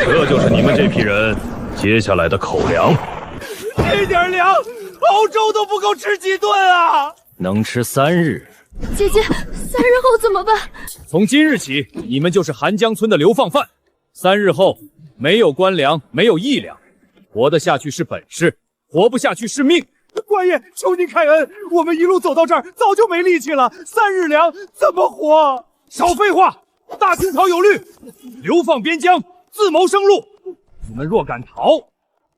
这就是你们这批人接下来的口粮。这点粮，熬粥都不够吃几顿啊！能吃3日。姐姐，3日后怎么办？从今日起，你们就是寒江村的流放犯。3日后，没有官粮，没有义粮，活得下去是本事，活不下去是命。官爷，求您开恩，我们一路走到这儿，早就没力气了，3日粮怎么活？少废话！大清朝有律，流放边疆，自谋生路。你们若敢逃，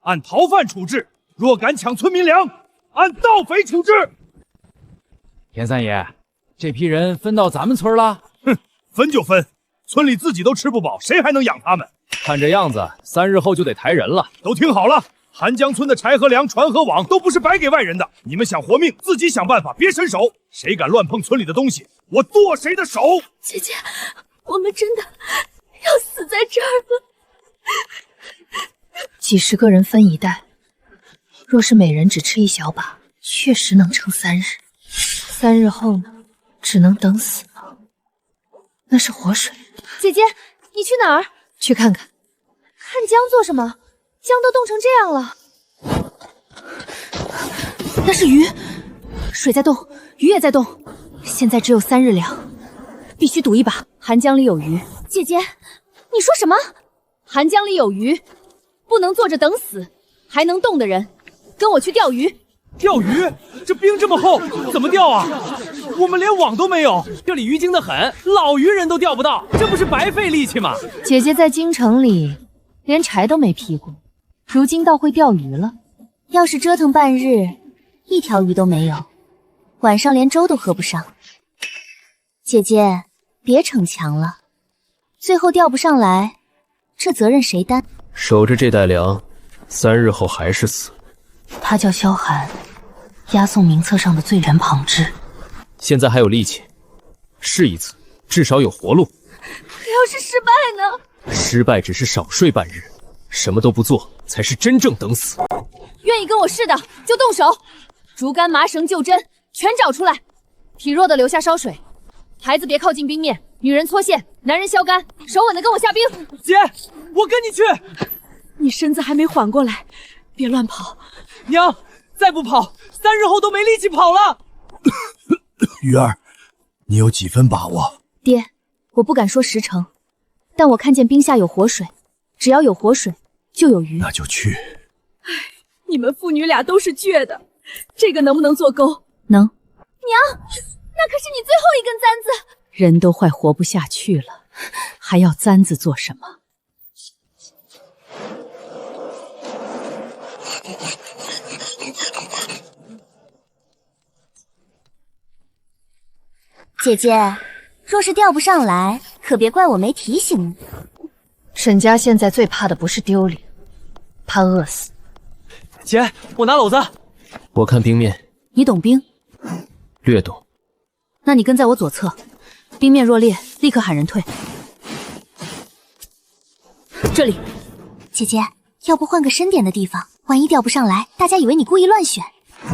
按逃犯处置；若敢抢村民粮，按盗匪处置。田三爷，这批人分到咱们村了？哼，分就分，村里自己都吃不饱，谁还能养他们？看这样子，3日后就得抬人了。都听好了，寒江村的柴和粮、船和网都不是白给外人的。你们想活命，自己想办法，别伸手。谁敢乱碰村里的东西，我剁谁的手！姐姐，我们真的要死在这儿了。几十个人分一袋，若是每人只吃一小把，确实能撑3日。3日后呢？只能等死吗？那是活水。姐姐，你去哪儿？去看看。看江做什么？江都冻成这样了。那是鱼，水在动，鱼也在动。现在只有3日粮，必须赌一把。寒江里有鱼。姐姐，你说什么？寒江里有鱼，不能坐着等死，还能动的人，跟我去钓鱼。钓鱼？这冰这么厚，怎么钓啊？我们连网都没有。这里鱼精得很，老渔人都钓不到，这不是白费力气吗？姐姐在京城里连柴都没劈过，如今倒会钓鱼了。要是折腾半日，一条鱼都没有，晚上连粥都喝不上。姐姐，别逞强了，最后钓不上来，这责任谁担？守着这袋粮，3日后还是死。他叫萧寒，押送名册上的罪人旁支。现在还有力气，试一次，至少有活路。可要是失败呢？失败只是少睡半日，什么都不做才是真正等死。愿意跟我试的就动手，竹竿、麻绳、旧针全找出来，体弱的留下烧水，孩子别靠近冰面，女人搓线，男人削竿，手稳的跟我下冰。姐，我跟你去。你身子还没缓过来，别乱跑。娘，再不跑，3日后都没力气跑了。鱼儿，你有几分把握？爹，我不敢说10成，但我看见冰下有活水，只要有活水，就有鱼。那就去。唉，你们父女俩都是倔的，这个能不能做钩？能。娘，那可是你最后一根簪子。人都快活不下去了，还要簪子做什么？姐姐，若是钓不上来，可别怪我没提醒你。沈家现在最怕的不是丢脸，怕饿死。姐，我拿篓子。我看冰面。你懂冰？略懂。那你跟在我左侧，冰面若裂，立刻喊人退。这里。姐姐，要不换个深点的地方，万一钓不上来，大家以为你故意乱选。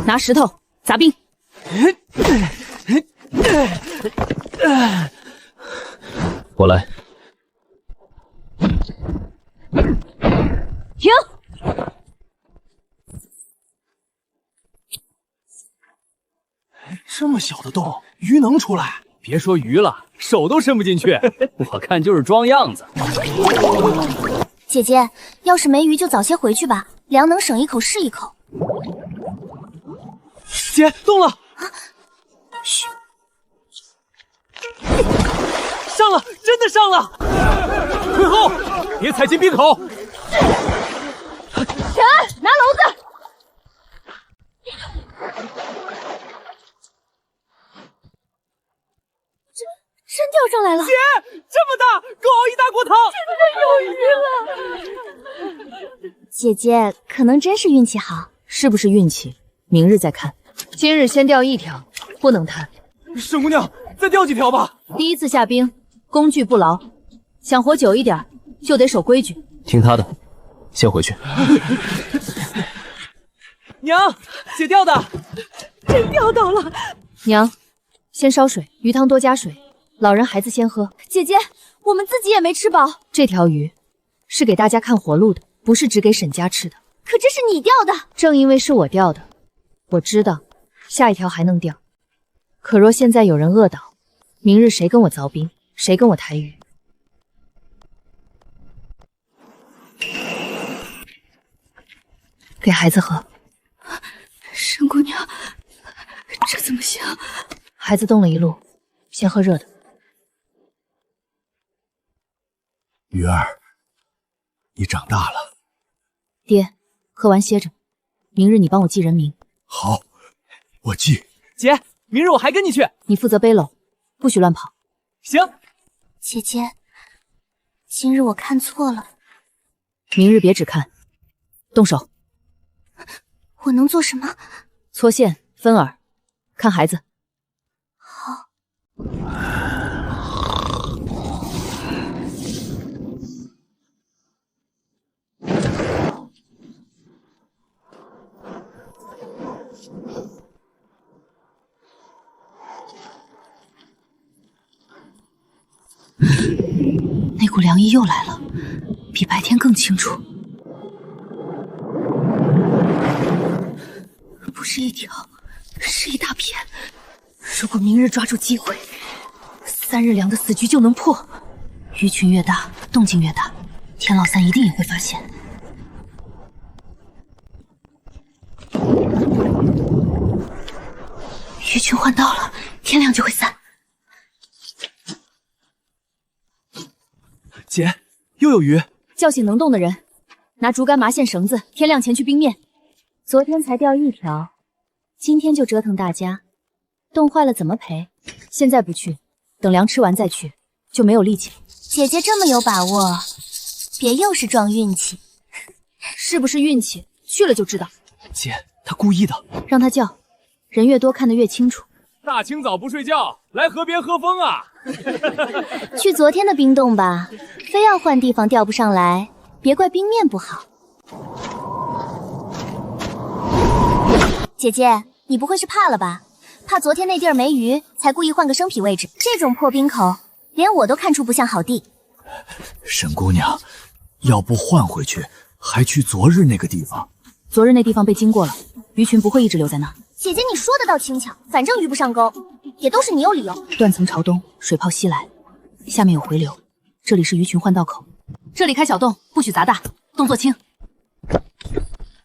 拿石头砸冰。我来。停！这么小的洞，鱼能出来？别说鱼了，手都伸不进去。我看就是装样子。姐姐，要是没鱼就早些回去吧，粮能省一口是一口。姐，动了！嘘，上了，真的上了！退后，别踩进冰口。陈安，拿篓子。真钓上来了！姐，这么大，够熬一大锅汤。真的有鱼了！姐姐可能真是运气好。是不是运气？明日再看。今日先钓1条，不能贪。沈姑娘，再钓几条吧。第一次下冰，工具不牢，想活久一点，就得守规矩。听他的，先回去。娘，姐钓的，真钓到了。娘，先烧水，鱼汤多加水，老人孩子先喝。姐姐，我们自己也没吃饱。这条鱼是给大家看活路的，不是只给沈家吃的。可这是你钓的，正因为是我钓的，我知道下一条还能钓。可若现在有人饿倒，明日谁跟我凿冰，谁跟我抬鱼？给孩子喝。沈姑娘，这怎么行？孩子冻了一路，先喝热的。鱼儿，你长大了。爹，喝完歇着，明日你帮我记人名。好，我记。姐，明日我还跟你去。你负责背篓，不许乱跑。行。姐姐，今日我看错了。明日别只看，动手。我能做什么？搓线、分饵，看孩子。好。那股凉意又来了，比白天更清楚。不是一条，是一大片。如果明日抓住机会，3日粮的死局就能破。鱼群越大，动静越大，天老三一定也会发现。鱼群换到了，天亮就会散。姐，又有鱼。叫醒能动的人，拿竹竿、麻线、绳子，天亮前去冰面。昨天才钓1条，今天就折腾大家，冻坏了怎么赔？现在不去，等粮吃完再去，就没有力气了。姐姐这么有把握，别又是撞运气。是不是运气？去了就知道。姐，他故意的。让他叫，人越多看得越清楚。大清早不睡觉，来河边喝风啊！去昨天的冰洞吧，非要换地方钓不上来，别怪冰面不好。姐姐，你不会是怕了吧？怕昨天那地儿没鱼，才故意换个生僻位置。这种破冰口，连我都看出不像好地。沈姑娘，要不换回去，还去昨日那个地方？昨日那地方被经过了，鱼群不会一直留在那。姐姐，你说的倒轻巧，反正鱼不上钩，也都是你有理由。断层朝东，水泡西来，下面有回流，这里是鱼群换道口。这里开小洞，不许砸大，动作轻。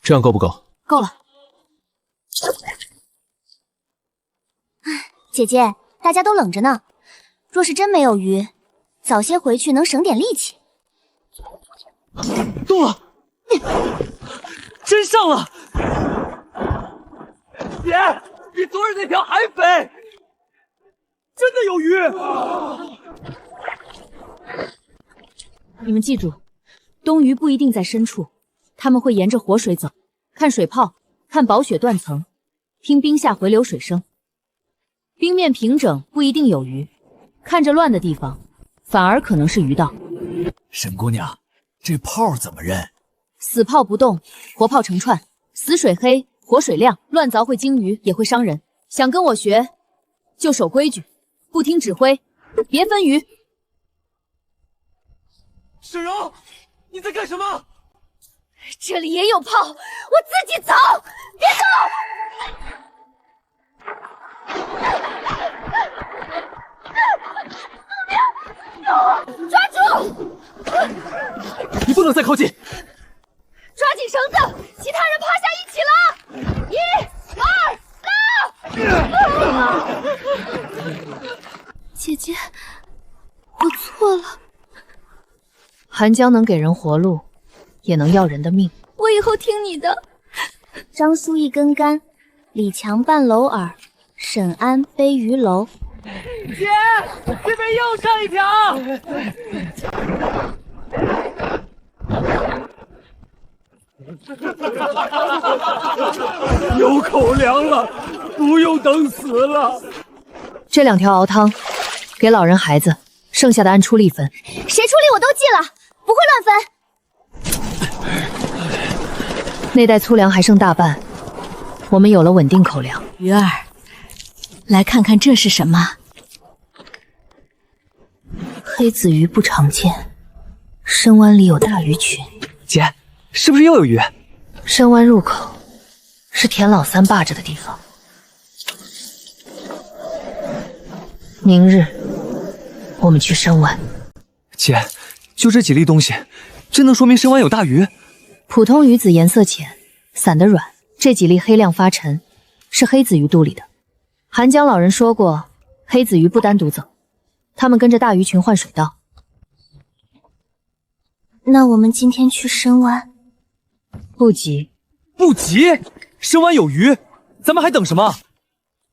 这样够不够？够了。姐姐，大家都冷着呢，若是真没有鱼，早些回去能省点力气。动了，真上了！姐，比昨日那条还肥，真的有鱼！你们记住，冬鱼不一定在深处，它们会沿着活水走，看水泡，看薄雪断层，听冰下回流水声。冰面平整不一定有鱼，看着乱的地方，反而可能是鱼道。沈姑娘，这泡怎么认？死泡不动，活泡成串，死水黑，活水亮，乱凿会惊鱼，也会伤人。想跟我学，就守规矩，不听指挥，别分鱼。沈荣，你在干什么？这里也有泡，我自己走，别走！抓住！你不能再靠近！抓紧绳子，其他人趴下一起拉！1、2、拉！姐姐，我错了。寒江能给人活路，也能要人的命。我以后听你的。张苏一根杆，李强半篓饵，沈安背鱼篓。姐，这边又上一条！有口粮了，不用等死了。这2条熬汤，给老人孩子，剩下的按出力分。谁出力我都记了，不会乱分。那袋粗粮还剩大半，我们有了稳定口粮。鱼儿，来看看这是什么？黑子鱼不常见，深湾里有大鱼群。姐，是不是又有鱼？深湾入口是田老三霸着的地方。明日我们去深湾。姐，就这几粒东西，真能说明深湾有大鱼？普通鱼子颜色浅，散得软，这几粒黑亮发沉，是黑子鱼肚里的。韩江老人说过，黑子鱼不单独走，他们跟着大鱼群换水道。那我们今天去深湾？不急，不急，深湾有鱼，咱们还等什么？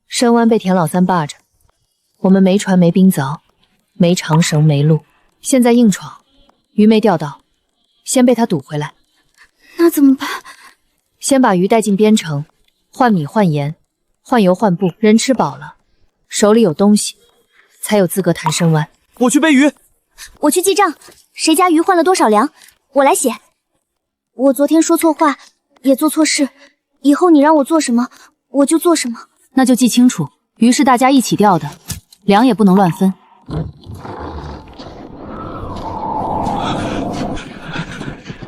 深湾被田老三霸着，我们没船没冰凿，没长绳没路，现在硬闯，鱼没钓到，先被他堵回来。那怎么办？先把鱼带进边城，换米换盐，换油换布，人吃饱了，手里有东西，才有资格谈深湾。我去背鱼，我去记账，谁家鱼换了多少粮，我来写。我昨天说错话，也做错事，以后你让我做什么，我就做什么。那就记清楚，鱼是大家一起钓的，粮也不能乱分。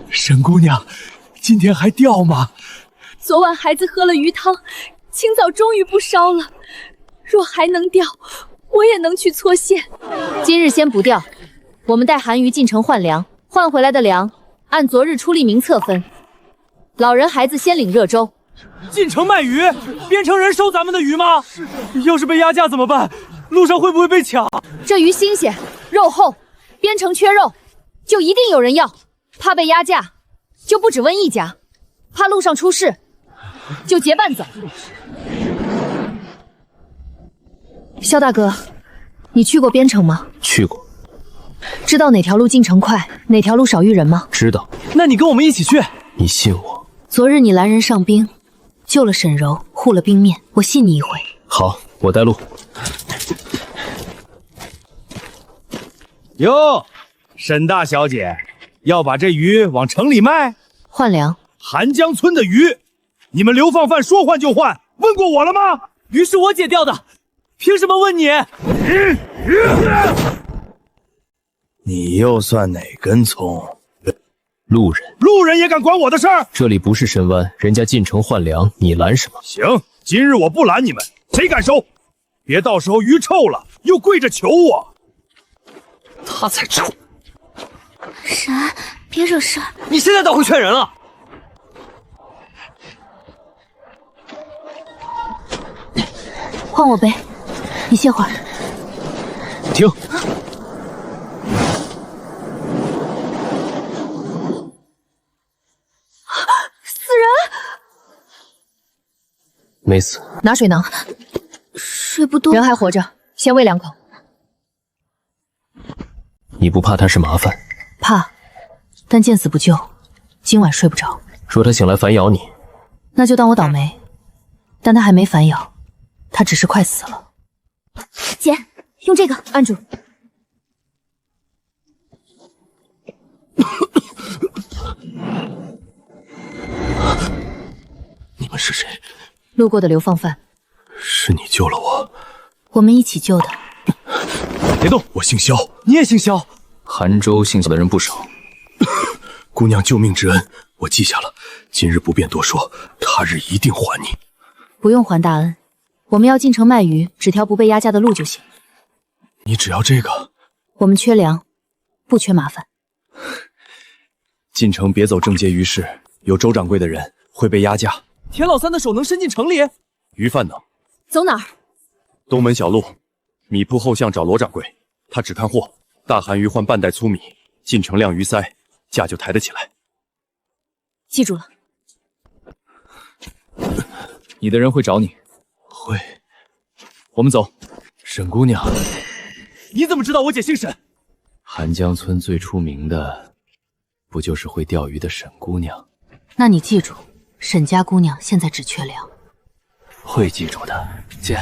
沈姑娘，今天还钓吗？昨晚孩子喝了鱼汤，清早终于不烧了。若还能钓，我也能去搓线。今日先不钓，我们带韩鱼进城换粮，换回来的粮按昨日出例名册分。老人孩子先领热粥。进城卖鱼，边城人收咱们的鱼吗？要是被压价怎么办？路上会不会被抢？这鱼新鲜，肉厚，边城缺肉，就一定有人要。怕被压价，就不只问一家；怕路上出事，就结伴走。萧大哥，你去过边城吗？去过。知道哪条路进城快，哪条路少遇人吗？知道。那你跟我们一起去。你信我？昨日你拦人上兵，救了沈柔，护了兵面，我信你一回。好，我带路。哟，沈大小姐，要把这鱼往城里卖？换粮。韩江村的鱼，你们流放犯说换就换，问过我了吗？鱼是我姐钓的，凭什么问你？你又算哪根葱？路人，路人也敢管我的事儿？这里不是深湾，人家进城换粮，你拦什么？行，今日我不拦你们，谁敢收？别到时候鱼臭了，又跪着求我。他才臭！沈安，别惹事儿。你现在倒会劝人了。换我背，你歇会儿。停！死人！没死。拿水囊。水不多。人还活着，先喂2口。你不怕他是麻烦？怕，但见死不救，今晚睡不着。说他醒来反咬你，那就当我倒霉。但他还没反咬，他只是快死了。姐，用这个按住。你们是谁？路过的流放犯。是你救了我。我们一起救的。别动！我姓萧。你也姓萧？韩州姓萧的人不少。姑娘救命之恩，我记下了。今日不便多说，他日一定还你。不用还大恩，我们要进城卖鱼，只条不被压价的路就行。你只要这个？我们缺粮，不缺麻烦。进城别走正街鱼市，有周掌柜的人会被压价。田老三的手能伸进城里？鱼贩呢？走哪儿？东门小路，米铺后巷找罗掌柜，他只看货，大韩鱼换半袋粗米，进城晾鱼鳃，价就抬得起来。记住了。你的人会找你。会。我们走。沈姑娘，你怎么知道我姐姓沈？韩江村最出名的，不就是会钓鱼的沈姑娘？那你记住，沈家姑娘现在只缺粮。会记住的。姐，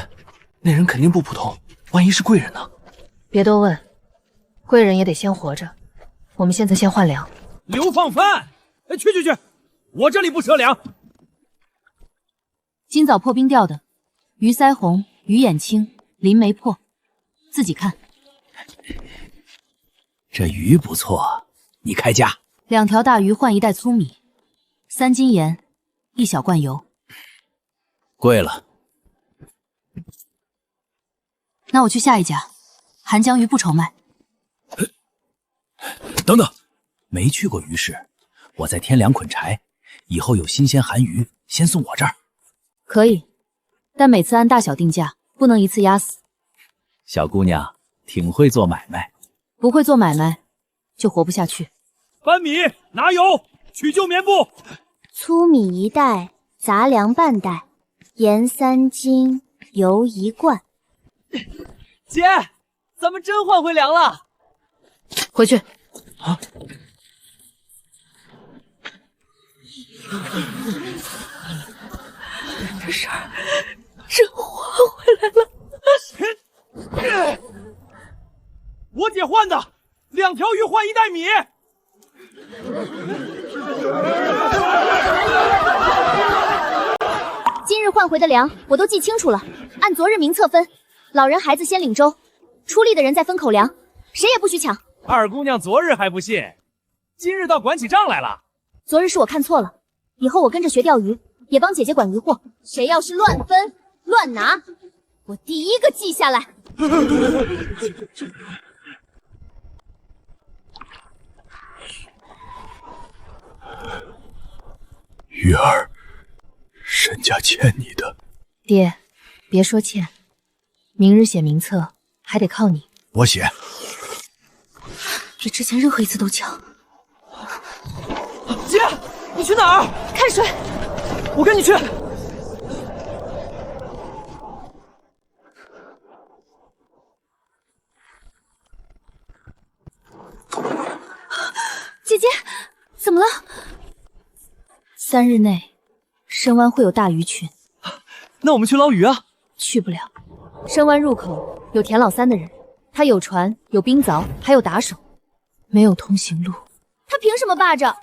那人肯定不普通，万一是贵人呢？别多问，贵人也得先活着。我们现在先换粮。流放犯！去，我这里不赊粮。今早破冰钓的，鱼腮红、鱼眼青、鳞没破，自己看。这鱼不错，你开价。2条大鱼换1袋粗米，3斤盐，1小罐油。贵了。那我去下一家，韩江鱼不愁卖。等等，没去过鱼市，我再添2捆柴，以后有新鲜韩鱼先送我这儿。可以，但每次按大小定价，不能一次压死。小姑娘挺会做买卖，不会做买卖就活不下去。搬米拿油，取救棉布。粗米1袋，杂粮半袋，盐3斤，油1罐。姐，咱们真换回粮了。回去。啊！这事儿真换回来了。我姐换的，2条鱼换1袋米。今日换回的粮我都记清楚了，按昨日名册分，老人孩子先领粥，出力的人再分口粮，谁也不许抢。二姑娘昨日还不信，今日倒管起账来了。昨日是我看错了，以后我跟着学钓鱼，也帮姐姐管鱼货。谁要是乱分乱拿，我第一个记下来。鱼儿，沈家欠你的。爹，别说欠，明日写名册还得靠你。我写。比之前任何一次都强。姐，你去哪儿？看水。我跟你去。姐姐，怎么了？3日内，深湾会有大鱼群。那我们去捞鱼啊？去不了。深湾入口有田老三的人，他有船，有冰凿，还有打手，没有通行路。他凭什么霸着？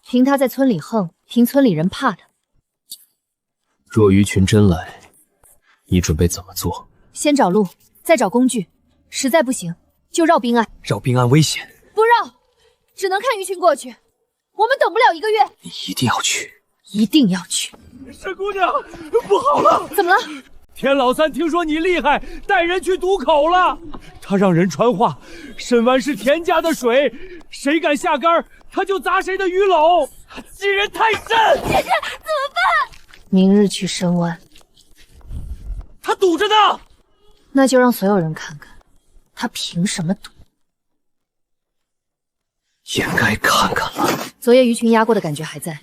凭他在村里横，凭村里人怕他。若鱼群真来，你准备怎么做？先找路，再找工具，实在不行就绕滨岸。绕滨岸危险，不绕，只能看鱼群过去。我们等不了1个月。你一定要去，一定要去。沈姑娘，不好了！怎么了？田老三听说你厉害，带人去堵口了。他让人传话，沈湾是田家的水，谁敢下竿，他就砸谁的鱼篓。欺人太甚！姐姐，怎么办？明日去深湾。他堵着呢。那就让所有人看看，他凭什么赌。也该看看了。昨夜鱼群压过的感觉还在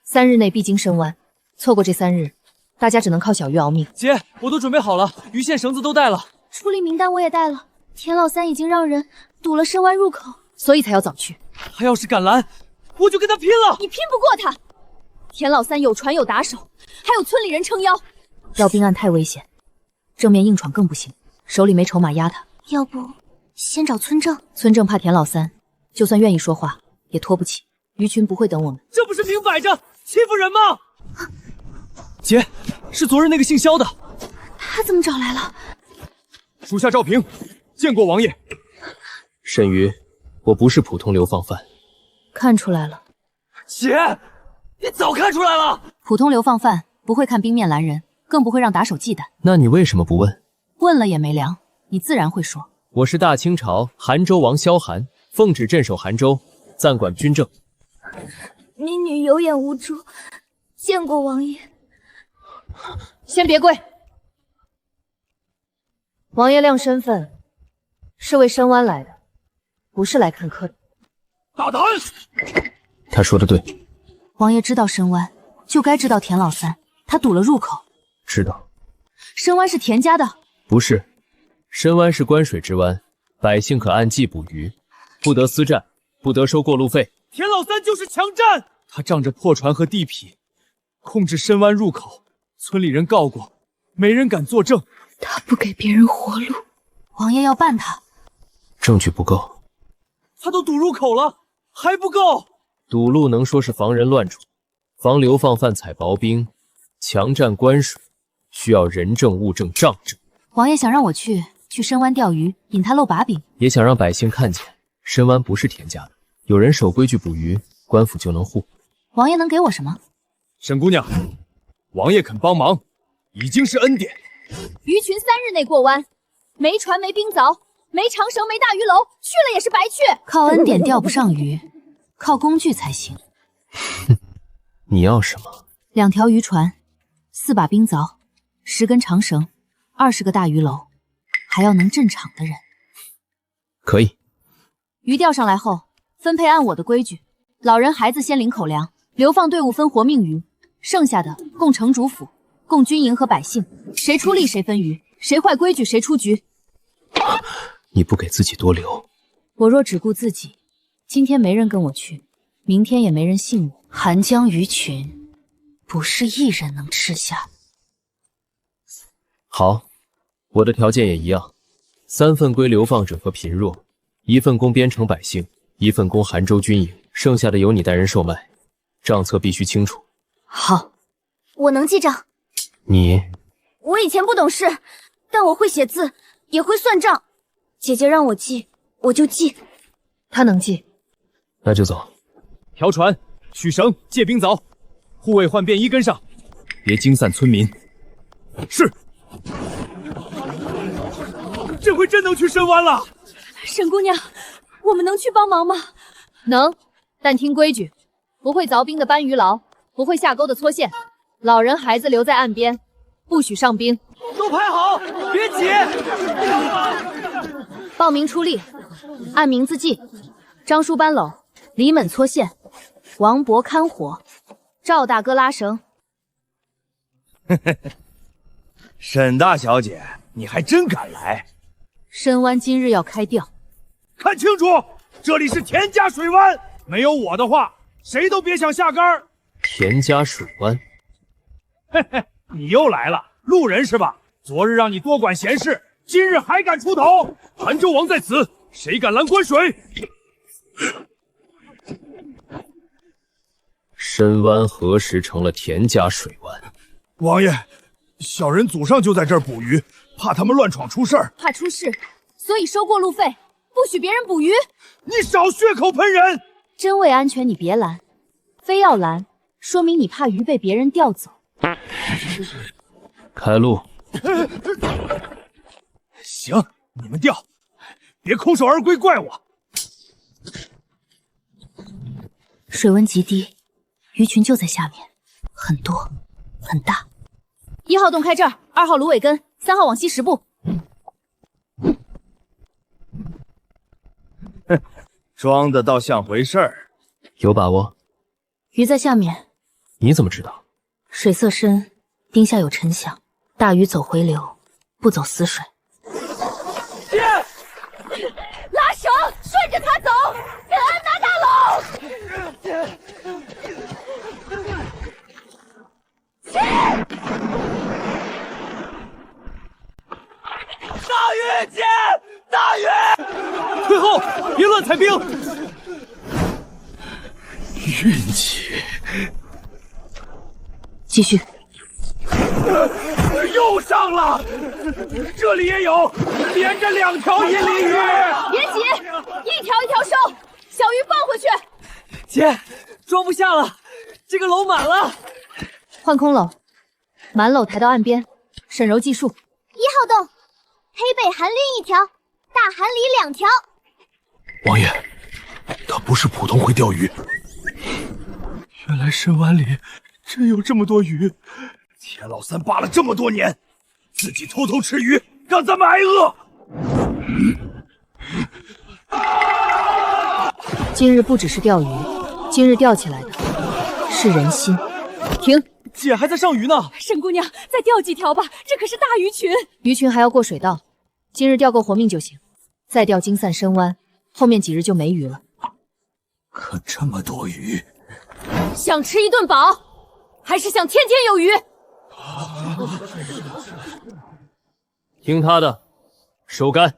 ，3日内必经深湾，错过这3日，大家只能靠小鱼熬命。姐，我都准备好了，鱼线、绳子都带了，出力名单我也带了。田老三已经让人堵了深湾入口，所以才要早去。他要是敢拦，我就跟他拼了！你拼不过他。田老三有船有打手，还有村里人撑腰。绕滨岸太危险，正面硬闯更不行，手里没筹码压他。要不先找村正？村正怕田老三，就算愿意说话，也拖不起。鱼群不会等我们。这不是明摆着欺负人吗？姐，是昨日那个姓萧的。他怎么找来了？属下赵平，见过王爷。沈鱼，我不是普通流放犯。看出来了。姐，你早看出来了。普通流放犯不会看冰面拦人，更不会让打手忌惮。那你为什么不问？问了也没粮，你自然会说。我是大清朝韩州王萧寒，奉旨镇守韩州，暂管军政。民女有眼无珠，见过王爷。先别跪。王爷亮身份是为深湾来的，不是来看客的。大胆！他说的对。王爷知道深湾，就该知道田老三，他堵了入口。知道。深湾是田家的？不是，深湾是关水之湾，百姓可按季捕鱼，不得私占，不得收过路费。田老三就是强占，他仗着破船和地痞，控制深湾入口。村里人告过，没人敢作证。他不给别人活路，王爷要办他。证据不够。他都堵入口了，还不够。堵路能说是防人乱闯，防流放犯采薄冰，强占关水，需要人证、物证、账证。王爷想让我去深湾钓鱼，引他露把柄，也想让百姓看见深湾不是田家的。有人守规矩捕鱼，官府就能护。王爷能给我什么？沈姑娘，王爷肯帮忙，已经是恩典。鱼群3日内过湾，没船没冰凿，没长绳没大鱼篓，去了也是白去。靠恩典钓不上鱼，靠工具才行。你要什么？2条渔船，4把冰凿，10根长绳，20个大鱼篓，还要能镇场的人。可以。鱼钓上来后，分配按我的规矩，老人孩子先领口粮，流放队伍分活命鱼，剩下的供城主府，供军营和百姓。谁出力谁分鱼，谁坏规矩谁出局。你不给自己多留，我若只顾自己，今天没人跟我去，明天也没人信我。寒江鱼群，不是一人能吃下。好，我的条件也一样，3份归流放者和贫弱，1份供边城百姓，1份供韩州军营，剩下的由你带人售卖，账册必须清楚。好，我能记账。你，我以前不懂事，但我会写字，也会算账。姐姐让我记，我就记。他能记，那就走。调船，取绳，借冰凿，护卫换便衣跟上，别惊散村民。是。这回真能去深湾了。沈姑娘，我们能去帮忙吗？能，但听规矩，不会凿冰的搬鱼牢，不会下钩的搓线，老人孩子留在岸边，不许上冰。都排好，别挤。报名出力，按名字记：张叔搬篓，李猛搓线，王伯看火，赵大哥拉绳。沈大小姐，你还真敢来！深湾今日要开钓，看清楚，这里是田家水湾，没有我的话，谁都别想下竿。田家水湾，嘿嘿，你又来了，路人是吧？昨日让你多管闲事，今日还敢出头？韩州王在此，谁敢拦关水？深湾何时成了田家水湾？王爷，小人祖上就在这儿捕鱼，怕他们乱闯出事儿。怕出事，所以收过路费，不许别人捕鱼。你少血口喷人！真为安全，你别拦，非要拦，说明你怕鱼被别人钓走。开路。行，你们钓，别空手而归，怪我。水温极低，鱼群就在下面，很多，很大。1号洞开这儿，2号芦苇根，3号往西10步。装的倒像回事儿。有把握？鱼在下面。你怎么知道？水色深，冰下有沉响，大鱼走回流，不走死水。拉绳，顺着他走，给俺拿大篓。大鱼姐，大鱼！退后，别乱踩冰。运气。继续。又上了，这里也有，连着2条银鲤鱼。别急，一条一条收，小鱼放回去。姐，装不下了，这个篓满了。换空篓，满篓抬到岸边，沈柔计数。1号洞，黑背韩鳞1条，大韩鲤2条。王爷，他不是普通会钓鱼，原来深湾里真有这么多鱼。田老三扒了这么多年，自己偷偷吃鱼，让咱们挨饿。今日不只是钓鱼，今日钓起来的是人心。停！姐还在上鱼呢。沈姑娘，再钓几条吧，这可是大鱼群。鱼群还要过水道，今日钓够活命就行。再钓惊散深湾，后面几日就没鱼了。可这么多鱼，想吃一顿饱，还是想天天有鱼？听他的，收竿。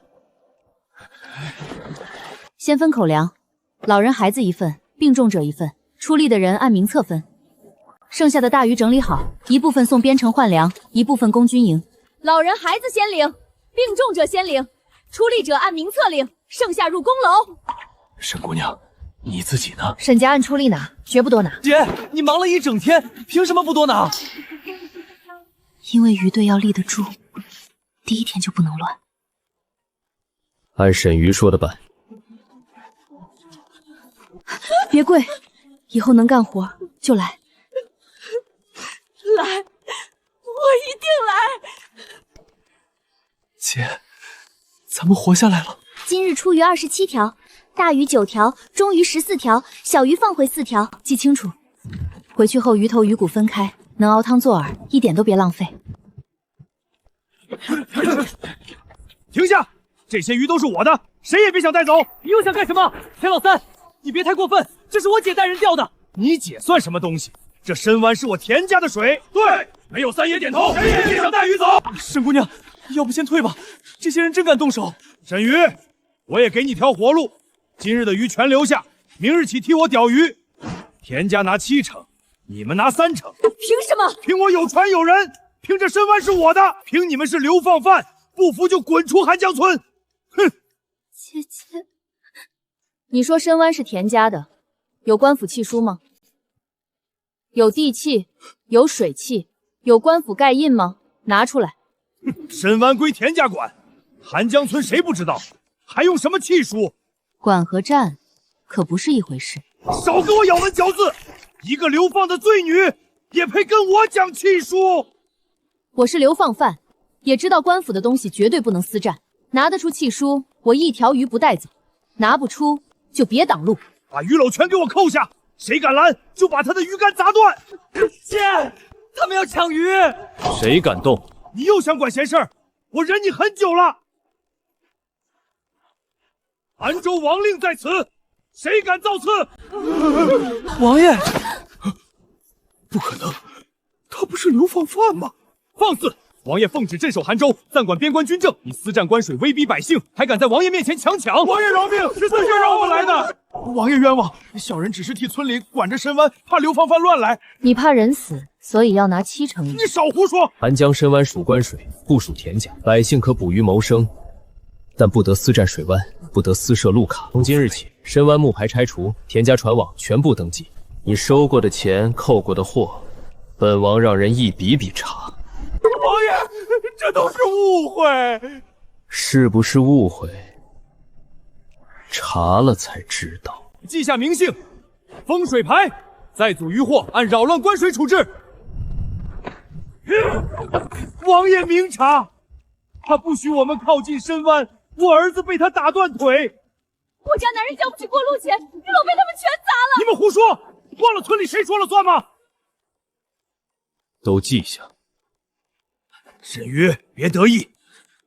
先分口粮，老人孩子1份，病重者1份，出力的人按名册分。剩下的大鱼整理好，一部分送边城换粮，一部分供军营。老人孩子先领，病重者先领，出力者按名册领，剩下入公楼。沈姑娘，你自己呢？沈家按出力拿，绝不多拿。姐，你忙了一整天，凭什么不多拿？因为鱼队要立得住，第一天就不能乱。按沈鱼说的办。别跪，以后能干活就来。来，我一定来。姐，咱们活下来了。今日出鱼27条，大鱼9条，中鱼14条，小鱼放回4条。记清楚，回去后鱼头鱼骨分开，能熬汤做饵，一点都别浪费。停下！这些鱼都是我的，谁也别想带走。你又想干什么？田老三，你别太过分，这是我姐带人钓的。你姐算什么东西？这深湾是我田家的水。对，没有三爷点头，谁也别想带鱼走。沈姑娘，要不先退吧，这些人真敢动手。沈鱼，我也给你条活路，今日的鱼全留下，明日起替我钓鱼。田家拿7成，你们拿3成。凭什么？凭我有船有人，凭这深湾是我的，凭你们是流放犯，不服就滚出韩江村。哼！姐姐，你说深湾是田家的，有官府契书吗？有地契，有水契，有官府盖印吗？拿出来。深湾归田家管，韩江村谁不知道？还用什么契书？管和占可不是一回事。少给我咬文嚼字！一个流放的罪女也配跟我讲契书？我是流放犯，也知道官府的东西绝对不能私占。拿得出契书，我一条鱼不带走；拿不出，就别挡路。把鱼篓全给我扣下！谁敢拦，就把他的鱼竿砸断！姐，他们要抢鱼！谁敢动？你又想管闲事儿？我忍你很久了。韩州王令在此，谁敢造次？王爷，不可能，他不是流放犯吗？放肆！王爷奉旨镇守韩州，暂管边关军政，你私占关水，威逼百姓，还敢在王爷面前强抢！王爷饶命，是自愿让我们来的。王爷冤枉，小人只是替村里管着深湾，怕流放犯乱来。你怕人死，所以要拿7成鱼。你少胡说！韩江深湾属关水，不属田家，百姓可捕鱼谋生，但不得私占水湾，不得私设路卡。从今日起，深湾木牌拆除，田家船网全部登记。你收过的钱、扣过的货，本王让人一笔笔查。王爷，这都是误会。是不是误会？查了才知道。记下明姓，风水牌，再组渔获按扰乱关水处置。王爷明察，他不许我们靠近深湾，我儿子被他打断腿。我家男人交不起过路钱，鱼篓被他们全砸了。你们胡说！忘了村里谁说了算吗？都记下。沈鱼，别得意，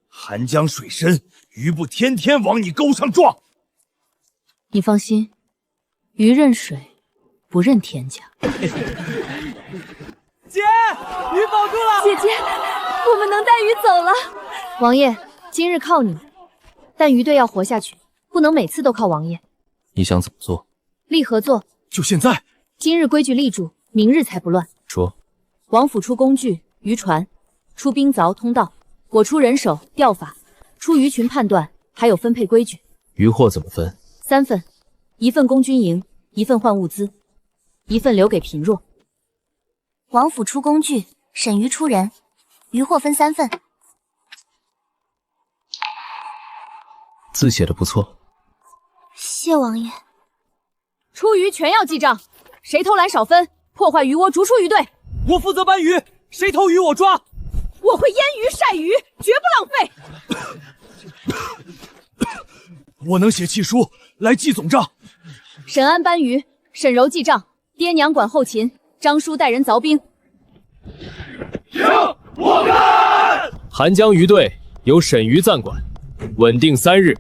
韩江水深，鱼不天天往你沟上撞。你放心，鱼认水，不认田家。姐，鱼保住了！姐姐，我们能带鱼走了。王爷，今日靠你，但鱼队要活下去，不能每次都靠王爷。你想怎么做？立合作。就现在。今日规矩立住，明日才不乱。说。王府出工具、渔船，出冰凿、通道，我出人手、钓法，出鱼群判断，还有分配规矩。渔获怎么分？3份，1份供军营，1份换物资，1份留给贫弱。王府出工具，沈鱼出人，渔获分3份。字写的不错。谢王爷。出鱼全要记账，谁偷懒少分，破坏鱼窝逐出鱼队。我负责搬鱼，谁偷鱼我抓。我会腌鱼晒鱼，绝不浪费。我能写契书来记总账。沈安搬鱼，沈柔记账，爹娘管后勤，张叔带人凿冰。行，我干。韩江鱼队由沈鱼暂管，稳定3日。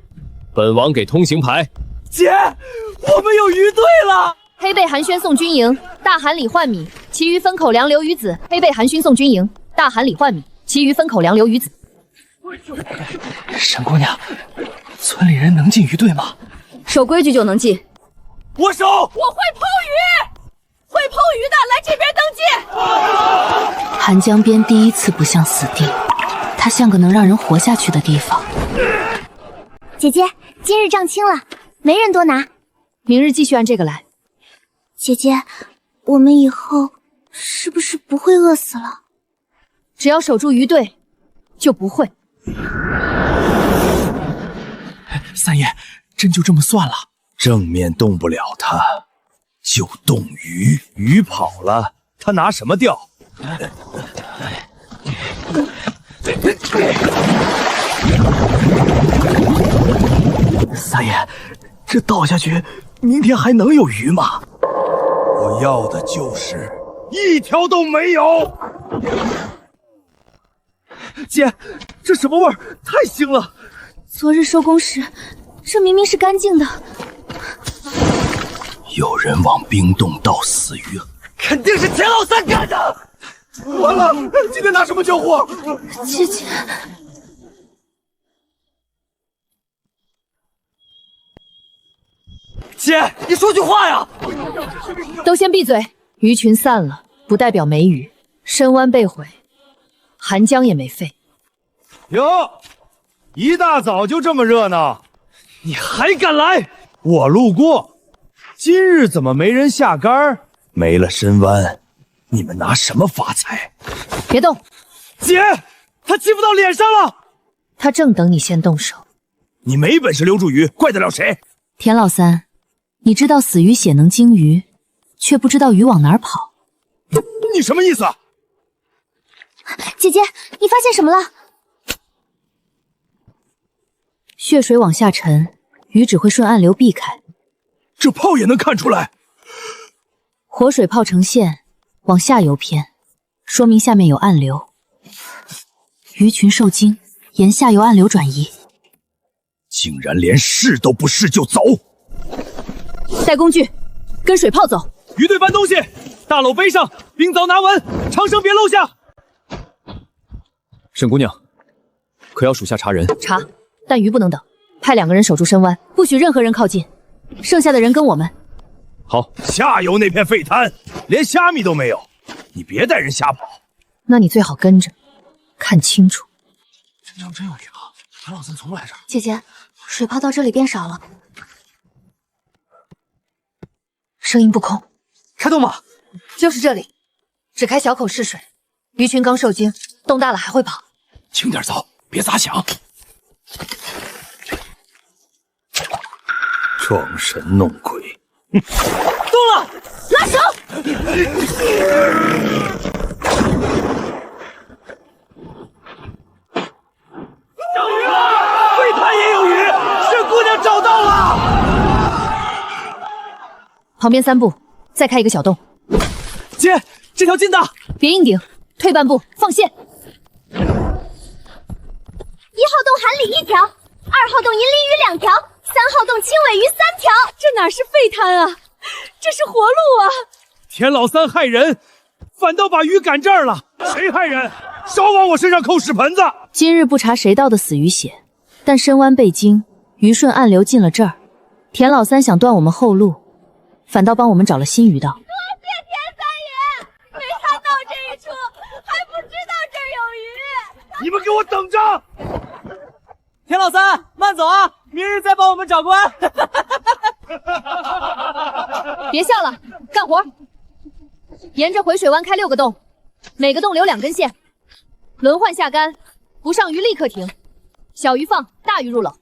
本王给通行牌。姐，我们有鱼队了。黑贝寒暄送军营，大喊李焕米，其余分口粮留鱼子。黑贝寒暄送军营，大喊李焕米，其余分口粮留鱼子。沈姑娘，村里人能进鱼队吗？守规矩就能进。我守。我会剖鱼，会剖鱼的来这边登记。韩江边第一次不像死地，它像个能让人活下去的地方。姐姐，今日账清了，没人多拿。明日继续按这个来。姐姐，我们以后是不是不会饿死了？只要守住鱼队，就不会。三爷，真就这么算了？正面动不了他，就动鱼。鱼跑了，他拿什么钓？三爷，这倒下去，明天还能有鱼吗？我要的就是一条都没有。姐，这什么味儿？太腥了！昨日收工时，这明明是干净的。有人往冰洞倒死鱼，肯定是田老三干的！完了，今天拿什么交货？姐姐，姐，你说句话呀！都先闭嘴！鱼群散了，不代表没鱼。深湾被毁，寒江也没废。哟，一大早就这么热闹，你还敢来？我路过，今日怎么没人下竿？没了深湾，你们拿什么发财？别动！姐，他欺负到脸上了。他正等你先动手。你没本事留住鱼，怪得了谁？田老三，你知道死鱼血能惊鱼，却不知道鱼往哪儿跑。你什么意思？姐姐，你发现什么了？血水往下沉，鱼只会顺暗流避开。这泡也能看出来。活水泡成线，往下游偏，说明下面有暗流。鱼群受惊，沿下游暗流转移。竟然连试都不试就走！带工具，跟水泡走。鱼队搬东西，大篓背上，冰凿拿稳，长绳别漏下。沈姑娘，可要属下查人？查，但鱼不能等。派2个人守住深湾，不许任何人靠近。剩下的人跟我们。好。下游那片废滩连虾米都没有，你别带人瞎跑。那你最好跟着，看清楚。真有鱼啊！田老三从来这儿。姐姐，水泡到这里变少了。声音不空，开洞吧。就是这里，只开小口试水。鱼群刚受惊，洞大了还会跑。轻点凿，别砸响。装神弄鬼。动了！拉手！有鱼了！废滩也有鱼！沈姑娘找到了！旁边3步，再开一个小洞。姐，这条近的，别硬顶，退半步，放线。1号洞韩鲤1条，2号洞银鲤鱼2条，3号洞青尾鱼3条。这哪是废滩啊，这是活路啊！田老三害人，反倒把鱼赶这儿了。谁害人？少往我身上扣屎盆子！今日不查谁倒的死鱼血，但深湾被惊，鱼顺暗流进了这儿。田老三想断我们后路，反倒帮我们找了新鱼道。多谢田三爷，没看到这一出，还不知道这儿有鱼。你们给我等着！田老三，慢走啊！明日再帮我们找关。别笑了，干活！沿着回水湾开6个洞，每个洞留2根线，轮换下竿，不上鱼立刻停。小鱼放，大鱼入篓。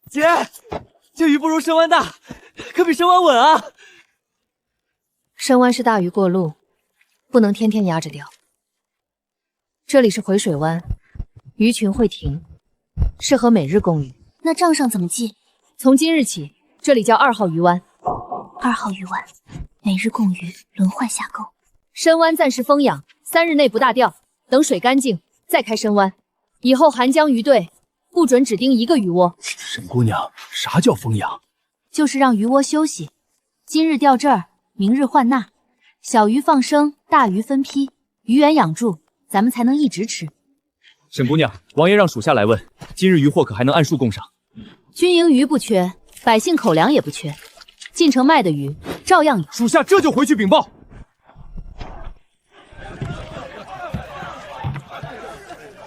姐，这鱼不如深湾大，可比深湾稳啊！深湾是大鱼过路，不能天天压着钓。这里是回水湾，鱼群会停，适合每日供鱼。那账上怎么记？从今日起，这里叫2号鱼湾。 2号鱼湾，每日供鱼，轮换下钩。深湾暂时封养，3日内不大钓，等水干净再开深湾。以后寒江鱼队不准只盯1个鱼窝。沈姑娘，啥叫封养？就是让鱼窝休息。今日钓这儿，明日换那，小鱼放生，大鱼分批，鱼源养住，咱们才能一直吃。沈姑娘，王爷让属下来问，今日鱼货可还能按数供上？军营鱼不缺，百姓口粮也不缺，进城卖的鱼照样有。属下这就回去禀报。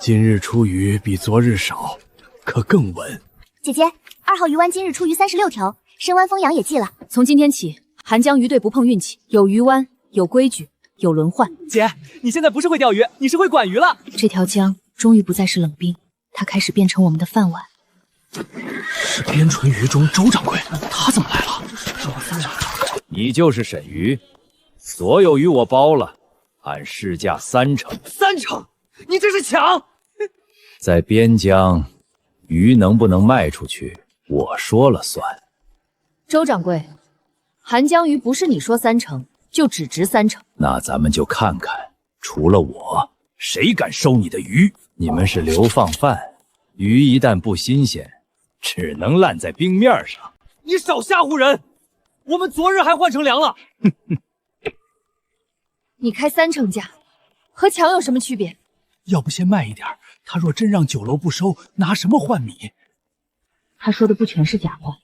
今日出鱼比昨日少，可更稳。姐姐， 2号鱼湾今日出鱼36条，深湾风扬也记了。从今天起，寒江鱼队不碰运气，有鱼湾，有规矩，有轮换。姐，你现在不是会钓鱼，你是会管鱼了。这条江终于不再是冷冰，它开始变成我们的饭碗。是边鹑鱼中周掌柜，他怎么来了？你就是沈鱼，所有鱼我包了，按市价3成。3成？你这是抢！在边疆，鱼能不能卖出去，我说了算。周掌柜，寒江鱼不是你说3成就只值3成。那咱们就看看，除了我，谁敢收你的鱼？你们是流放犯，鱼一旦不新鲜，只能烂在冰面上。你少吓唬人！我们昨日还换成粮了。你开3成价，和抢有什么区别？要不先卖一点，他若真让酒楼不收，拿什么换米？他说的不全是假话。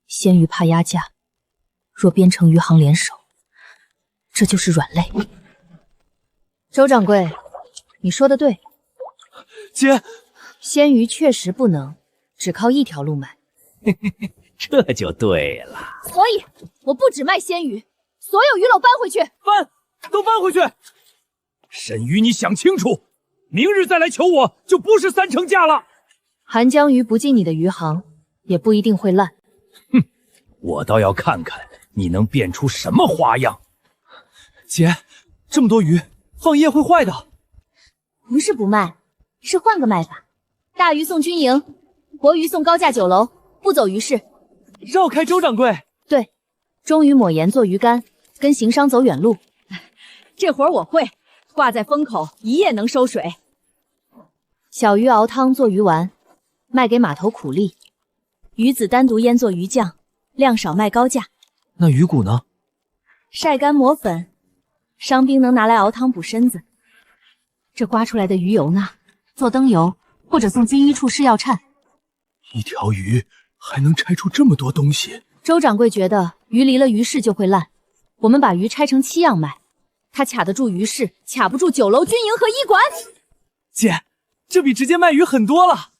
鲜鱼怕压价，若边城余杭联手，这就是软肋。周掌柜，你说的对。姐，鲜鱼确实不能只靠一条路卖。这就对了。所以我不只卖鲜鱼，所有鱼篓搬回去。都搬回去。沈鱼，你想清楚，明日再来求我，就不是3成价了。寒江鱼不进你的鱼行，也不一定会烂。哼，我倒要看看你能变出什么花样。姐，这么多鱼，放夜会坏的。不是不卖，是换个卖法。大鱼送军营，活鱼送高价酒楼，不走鱼市。绕开周掌柜。对，中鱼抹盐做鱼干，跟行商走远路。这活我会，挂在风口，一夜能收水。小鱼熬汤做鱼丸，卖给码头苦力。鱼子单独腌做鱼酱，量少卖高价。那鱼骨呢？晒干磨粉，伤兵能拿来熬汤补身子。这刮出来的鱼油呢？做灯油，或者送军医处试药膳。一条鱼还能拆出这么多东西？周掌柜觉得鱼离了鱼市就会烂，我们把鱼拆成7样卖，他卡得住鱼市，卡不住酒楼、军营和医馆。姐，这比直接卖鱼狠多了。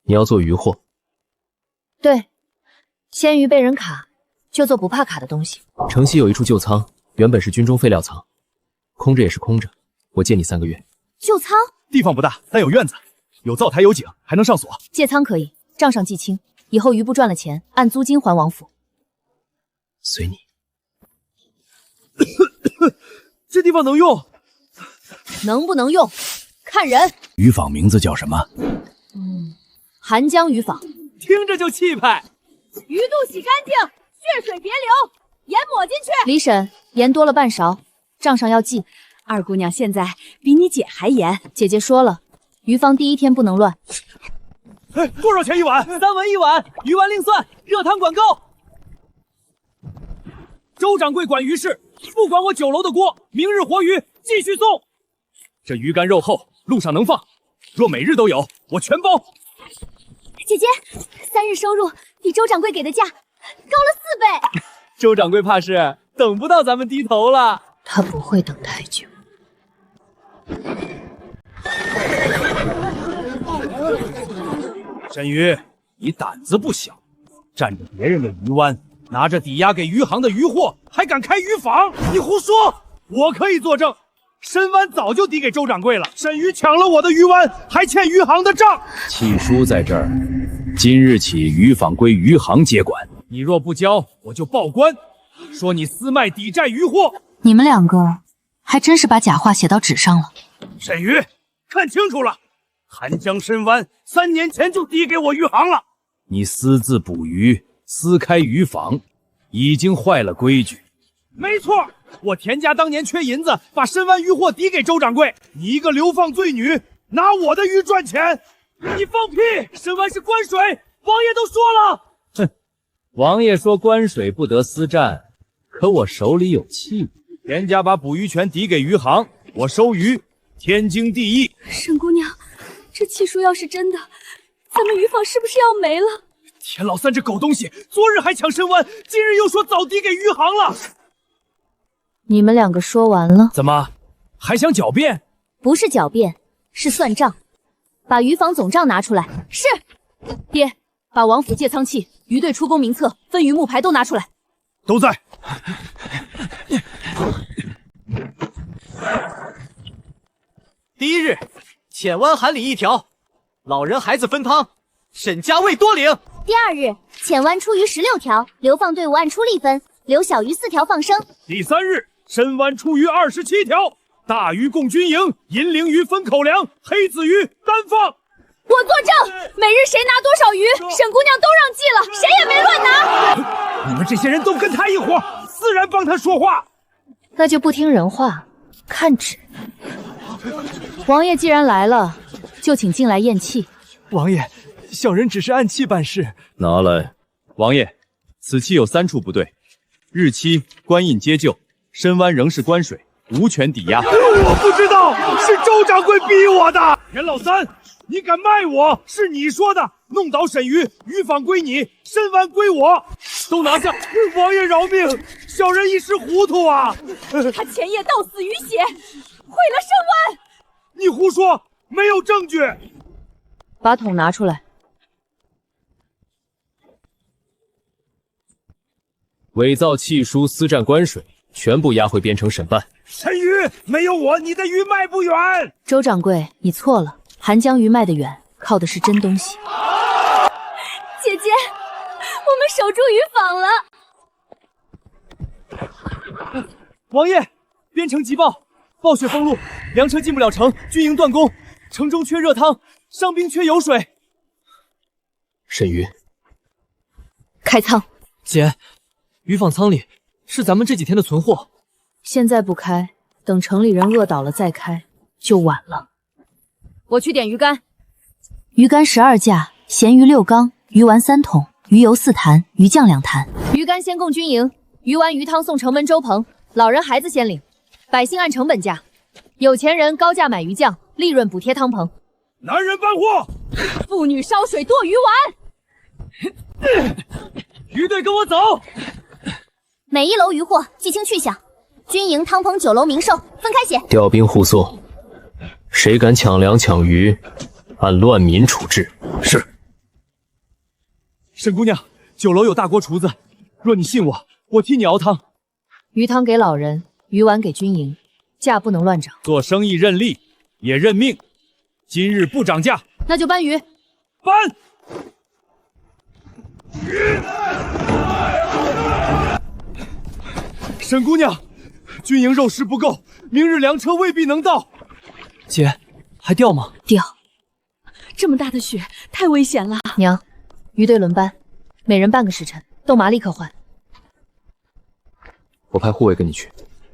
你要做鱼货？对，鲜鱼被人卡，就做不怕卡的东西。城西有一处旧仓，原本是军中废料仓，空着也是空着，我借你3个月。旧仓地方不大，但有院子，有灶台有井，还能上锁。借仓可以，账上记清，以后鱼部赚了钱，按租金还王府。随你。这地方能用？能不能用，看人。鱼坊名字叫什么？寒江鱼坊。听着就气派。鱼肚洗干净，血水别流，盐抹进去。李婶，盐多了半勺，账上要记。二姑娘现在比你姐还严。姐姐说了，鱼坊第1天不能乱。多少钱一碗？3文1碗，鱼丸另算，热汤管够。周掌柜管鱼市，不管我酒楼的锅。明日活鱼继续送。这鱼干肉厚，路上能放。若每日都有，我全包。姐姐，3日收入比周掌柜给的价高了4倍。周掌柜怕是等不到咱们低头了。他不会等太久。沈鱼，你胆子不小，占着别人的鱼湾，拿着抵押给余杭的鱼货，还敢开鱼坊？你胡说！我可以作证，申湾早就抵给周掌柜了。沈鱼抢了我的鱼湾，还欠余杭的账。契书在这儿，今日起鱼坊归余杭接管。你若不交，我就报官，说你私卖抵债鱼货。你们2个还真是把假话写到纸上了。沈鱼，看清楚了，寒江申湾3年前就抵给我余杭了。你私自捕鱼，私开鱼坊，已经坏了规矩。没错，我田家当年缺银子，把申湾鱼货抵给周掌柜。你一个流放罪女，拿我的鱼赚钱，你放屁！申湾是关水，王爷都说了。哼，王爷说关水不得私占，可我手里有器物。田家把捕鱼权抵给余杭，我收鱼，天经地义。沈姑娘，这契书要是真的，咱们鱼坊是不是要没了？田老三这狗东西，昨日还抢申湾，今日又说早抵给余杭了。你们2个说完了？怎么还想狡辩？不是狡辩，是算账。把渔房总账拿出来。是。爹，把王府借仓器、渔队出宫名册、分鱼木牌都拿出来。都在。第一日，浅湾韩礼1条，老人孩子分汤，沈家卫多领。第二日，浅湾出鱼16条，流放队伍按出力分，留小鱼4条放生。第三日，深湾出鱼27条，大鱼供军营，银鲢鱼分口粮，黑子鱼单放。我作证，每日谁拿多少鱼，沈姑娘都让记了，谁也没乱拿。你们这些人都跟他一伙，自然帮他说话。那就不听人话，看纸。王爷既然来了，就请进来验气。王爷，小人只是按器办事。拿来。王爷，此期有3处不对，日期、官印皆旧，深湾仍是关水，无权抵押。我不知道，是周掌柜逼我的。严老三，你敢卖我？是你说的，弄倒沈鱼，渔坊归你，深湾归我，都拿下！王爷饶命，小人一时糊涂啊。他前夜到死鱼血，毁了深湾。你胡说，没有证据。把桶拿出来。伪造契书，私占关水，全部押回边城审办。沈鱼，没有我，你的鱼卖不远。周掌柜，你错了，韩江鱼卖得远，靠的是真东西。姐姐，我们守住渔坊了。王爷，边城急报，暴雪封路，粮车进不了城，军营断供，城中缺热汤，伤兵缺油水。沈鱼，开仓。姐，渔坊仓里是咱们这几天的存货。现在不开，等城里人饿倒了再开，就晚了。我去点鱼竿。鱼竿12架，咸鱼6缸，鱼丸3桶，鱼油4坛，鱼酱2坛。鱼竿先供军营，鱼丸鱼汤送城门周棚，老人孩子先领，百姓按成本价，有钱人高价买鱼酱，利润补贴汤棚。男人搬货，妇女烧水剁鱼丸。鱼队跟我走。每1楼渔获记清去向，军营、汤棚、酒楼、民售分开写。调兵护送，谁敢抢粮抢鱼，按乱民处置。是。沈姑娘，酒楼有大锅厨子，若你信我，我替你熬汤。鱼汤给老人，鱼丸给军营，价不能乱涨。做生意认利，也认命。今日不涨价，那就搬鱼。搬。沈姑娘，军营肉食不够，明日粮车未必能到。姐，还调吗？调。这么大的雪，太危险了。娘，鱼队轮班，每人半个时辰，豆麻立刻换。我派护卫跟你去。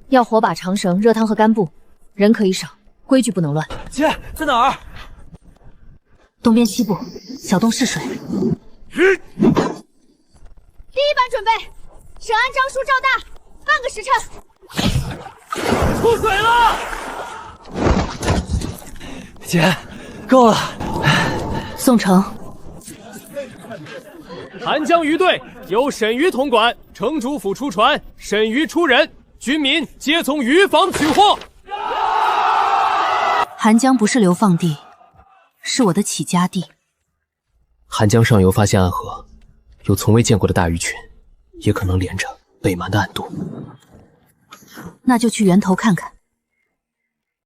要火把、长绳、热汤和干布，人可以少，规矩不能乱。姐，在哪儿？东边西部，小洞试水。第一班准备，沈安、张叔、赵大，半个时辰。出水了！姐，够了。宋城。韩江鱼队由沈鱼统管，城主府出船，沈鱼出人，军民皆从渔坊取货。韩江不是流放地，是我的起家地。韩江上游发现暗河，有从未见过的大鱼群，也可能连着北蛮的暗渡。那就去源头看看。